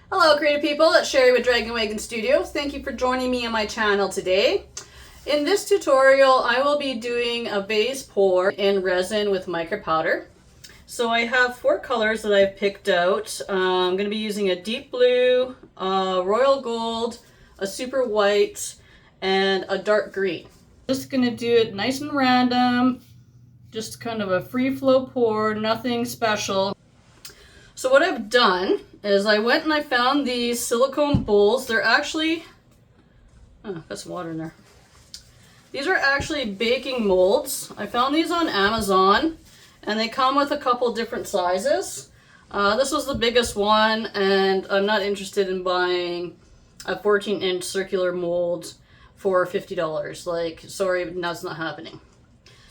Hello creative people, it's Sherry with Dragon Wagon Studios. Thank you for joining me on my channel today. In this tutorial I will be doing a vase pour in resin with mica powder. So I have 4 colors that I've picked out. I'm going to be using a deep blue, a royal gold, a super white, and a dark green. Just going to do it nice and random, just kind of a free flow pour, nothing special. So what I've done is I went and I found these silicone bowls. They're actually, oh, got some water in there. These are actually baking molds. I found these on Amazon and they come with a couple different sizes. This was the biggest one and I'm not interested in buying a 14-inch circular mold for $50. Like, sorry, that's not happening.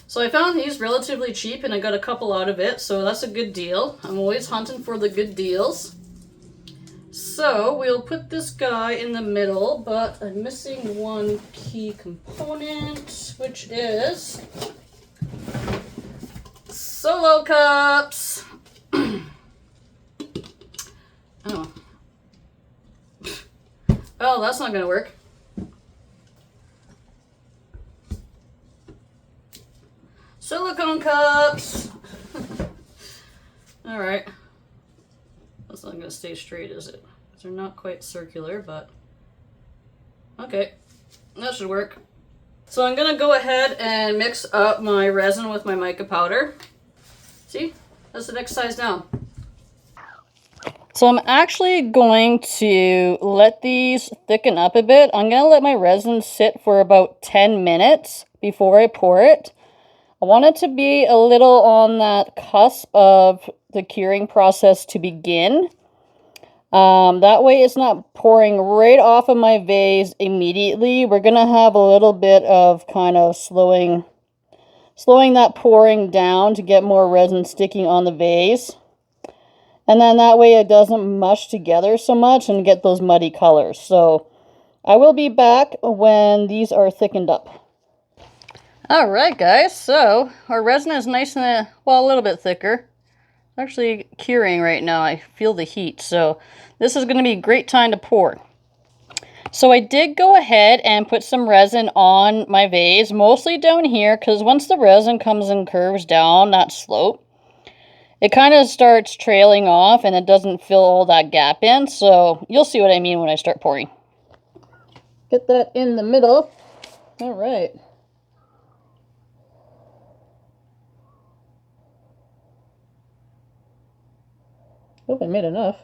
So I found these relatively cheap and I got a couple out of it, so that's a good deal. I'm always hunting for the good deals. So we'll put this guy in the middle, but I'm missing one key component, which is solo cups. Oh. Oh, that's not gonna work. Silicone cups. All right. That's not gonna stay straight, is it? They're not quite circular, but okay, that should work. So I'm gonna go ahead and mix up my resin with my mica powder. See, that's the next size down. So I'm actually going to let these thicken up a bit. I'm gonna let my resin sit for about 10 minutes before I pour it. I want it to be a little on that cusp of the curing process to begin. That way it's not pouring right off of my vase immediately. We're going to have a little bit of kind of slowing that pouring down to get more resin sticking on the vase. And then that way it doesn't mush together so much and get those muddy colors. So I will be back when these are thickened up. Alright guys, so our resin is nice and, well, a little bit thicker. It's actually curing right now. I feel the heat, so this is going to be a great time to pour. So I did go ahead and put some resin on my vase, mostly down here, because once the resin comes and curves down that slope, it kind of starts trailing off and it doesn't fill all that gap in, so you'll see what I mean when I start pouring. Get that in the middle. Alright. Hope I made enough.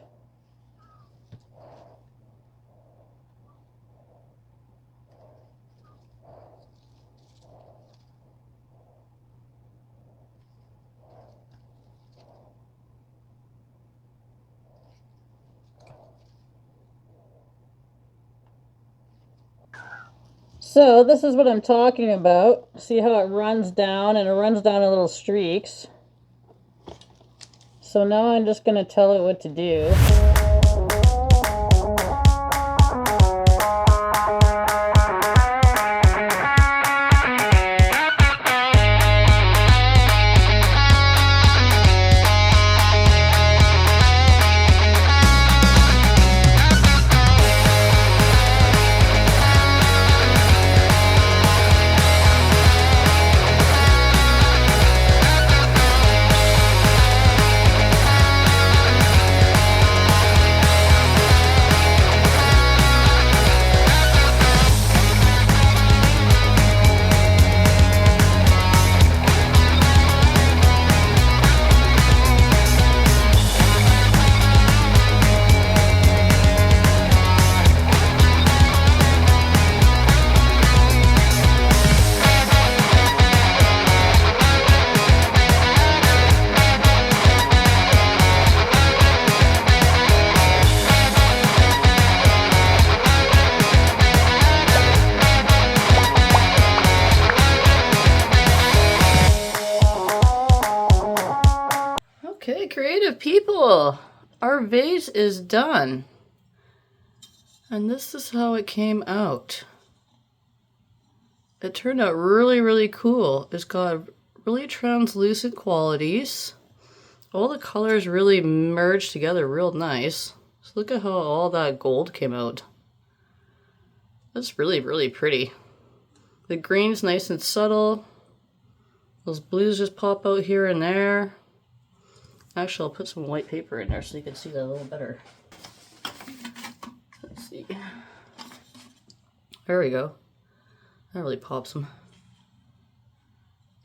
So this is what I'm talking about. See how it runs down, and it runs down in little streaks. So now I'm just going to tell it what to do. Okay, creative people, our vase is done. And this is how it came out. It turned out really, really cool. It's got really translucent qualities. All the colors really merge together real nice. So look at how all that gold came out. That's really, really pretty. The green's nice and subtle. Those blues just pop out here and there. Actually, I'll put some white paper in there so you can see that a little better. Let's see. There we go. That really pops them.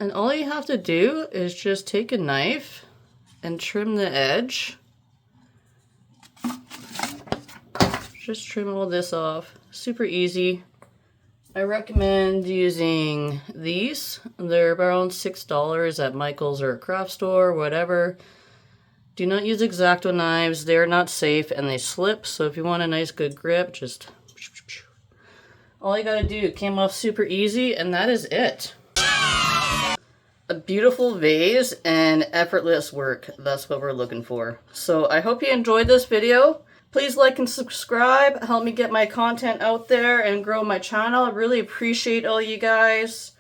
And all you have to do is just take a knife and trim the edge. Just trim all this off. Super easy. I recommend using these. They're around $6 at Michael's or a craft store, whatever. Do not use X-Acto knives. They're not safe and they slip. So if you want a nice good grip, just... all you gotta do, came off super easy, and that is it. A beautiful vase and effortless work. That's what we're looking for. So I hope you enjoyed this video. Please like and subscribe. Help me get my content out there and grow my channel. I really appreciate all you guys.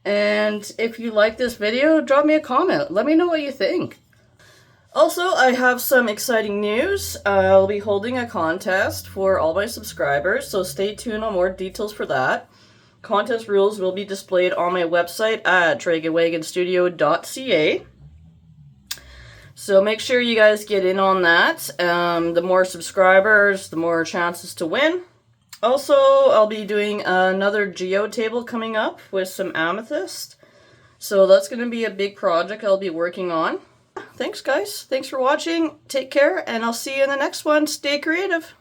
And if you like this video, drop me a comment. Let me know what you think. Also, I have some exciting news. I'll be holding a contest for all my subscribers, so stay tuned on more details for that. Contest rules will be displayed on my website at dragonwagonstudio.ca. So make sure you guys get in on that. The more subscribers, the more chances to win. Also, I'll be doing another geode table coming up with some amethyst. So that's going to be a big project I'll be working on. Thanks, guys. Thanks for watching. Take care, and I'll see you in the next one. Stay creative.